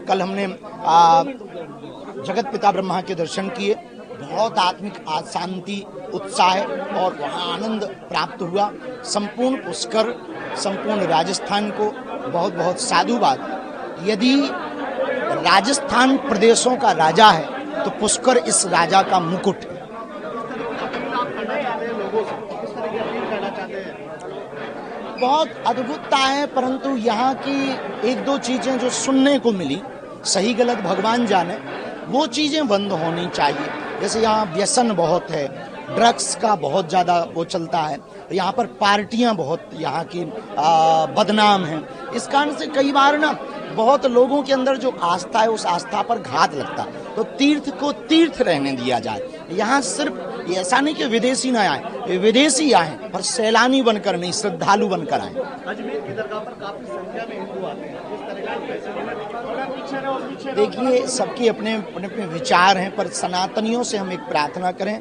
कल हमने जगत पिता ब्रह्मा के दर्शन किए, बहुत आत्मिक शांति, उत्साह और वहाँ आनंद प्राप्त हुआ। संपूर्ण पुष्कर, संपूर्ण राजस्थान को बहुत बहुत साधुवाद। यदि राजस्थान प्रदेशों का राजा है तो पुष्कर इस राजा का मुकुट है। बहुत अद्भुतता है, परंतु यहाँ की एक दो चीजें जो सुनने को मिली, सही गलत भगवान जाने, वो चीजें बंद होनी चाहिए। जैसे यहाँ व्यसन बहुत है, ड्रग्स का बहुत ज्यादा वो चलता है, यहाँ पर पार्टियां बहुत यहाँ की बदनाम हैं। इस कारण से कई बार ना बहुत लोगों के अंदर जो आस्था है उस आस्था पर घात लगता। तो तीर्थ को तीर्थ रहने दिया जाए। यहाँ सिर्फ ऐसा नहीं कि विदेशी ना आए, विदेशी आए पर सैलानी बनकर नहीं, श्रद्धालु बनकर आए। अजमेर की दरगाह पर काफी संख्या में हिंदू आते हैं। देखिए, सबके अपने अपने विचार हैं, पर सनातनियों से हम एक प्रार्थना करें।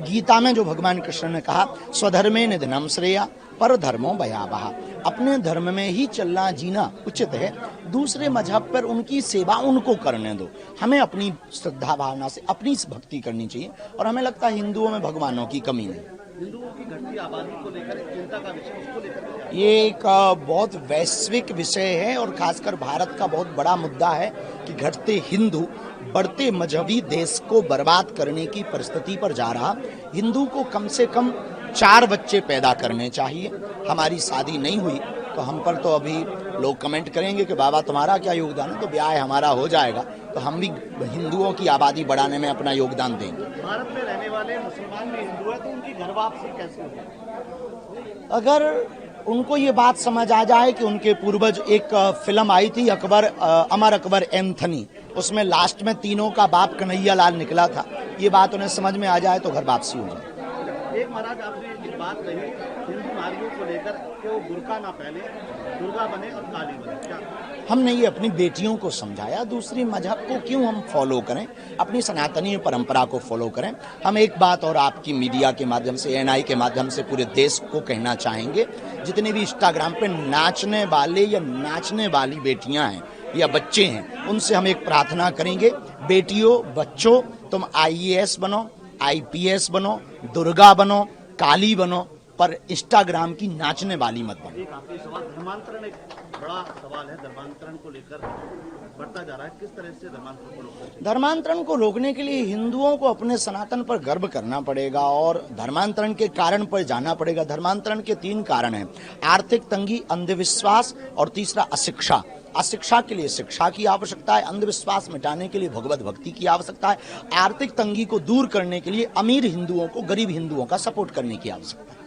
गीता में जो भगवान कृष्ण ने कहा, स्वधर्मे निधनम श्रेया पर धर्मो भयावह, अपने धर्म में ही चलना जीना उचित है। दूसरे मजहब पर उनकी सेवा उनको करने दो, हमें अपनी श्रद्धा भावना से अपनी भक्ति करनी चाहिए। और हमें लगता है हिंदुओं में भगवानों की कमी नहीं। हिंदुओं की घटती आबादी को लेकर चिंता का विषय, उसको लेकर ये एक बहुत वैश्विक विषय है और खासकर भारत का बहुत बड़ा मुद्दा है कि घटते हिंदू बढ़ते मजहबी देश को बर्बाद करने की परिस्थिति पर जा रहा। हिंदू को कम से कम 4 बच्चे पैदा करने चाहिए। हमारी शादी नहीं हुई तो हम पर तो अभी लोग कमेंट करेंगे कि बाबा तुम्हारा क्या योगदान है, तो ब्याह हमारा हो जाएगा तो हम भी हिंदुओं की आबादी बढ़ाने में अपना योगदान देंगे। भारत में रहने वाले मुसलमान भी हिंदू है तो उनकी घर वापसी कैसे होगी? अगर उनको ये बात समझ आ जाए कि उनके पूर्वज, एक फिल्म आई थी अकबर, अमर अकबर एंथनी, उसमें लास्ट में तीनों का बाप कन्हैया लाल निकला था, ये बात उन्हें समझ में आ जाए तो घर वापसी हो जाए। एक महाराज आपने एक बात कही हिंदू नारियों को लेकर कि वो बुर्का ना पहने, दुर्गा बने और काली बने, क्या हमने ये अपनी बेटियों को समझाया। दूसरी मजहब को क्यों हम फॉलो करें, अपनी सनातनी परंपरा को फॉलो करें। हम एक बात और आपकी मीडिया के माध्यम से, एएनआई के माध्यम से पूरे देश को कहना चाहेंगे, जितने भी इंस्टाग्राम पे नाचने वाले या नाचने वाली बेटियां हैं या बच्चे हैं, उनसे हम एक प्रार्थना करेंगे, बेटियों बच्चों, तुम IAS बनो, IPS बनो, दुर्गा बनो, काली बनो, पर इंस्टाग्राम की नाचने वाली मत बनो। एक आखिरी सवाल, धर्मांतरण एक बड़ा सवाल है, धर्मांतरण को लेकर बढ़ता जा रहा है, किस तरह से धर्मांतरण को रोकना चाहिए? धर्मांतरण को रोकने के लिए हिंदुओं को अपने सनातन पर गर्व करना पड़ेगा और धर्मांतरण के कारण पर जाना पड़ेगा। धर्मांतरण के 3 कारण हैं, आर्थिक तंगी, अंधविश्वास और तीसरा अशिक्षा। अशिक्षा के लिए शिक्षा की आवश्यकता है, अंधविश्वास मिटाने के लिए भगवत भक्ति की आवश्यकता है, आर्थिक तंगी को दूर करने के लिए अमीर हिंदुओं को गरीब हिंदुओं का सपोर्ट करने की आवश्यकता है।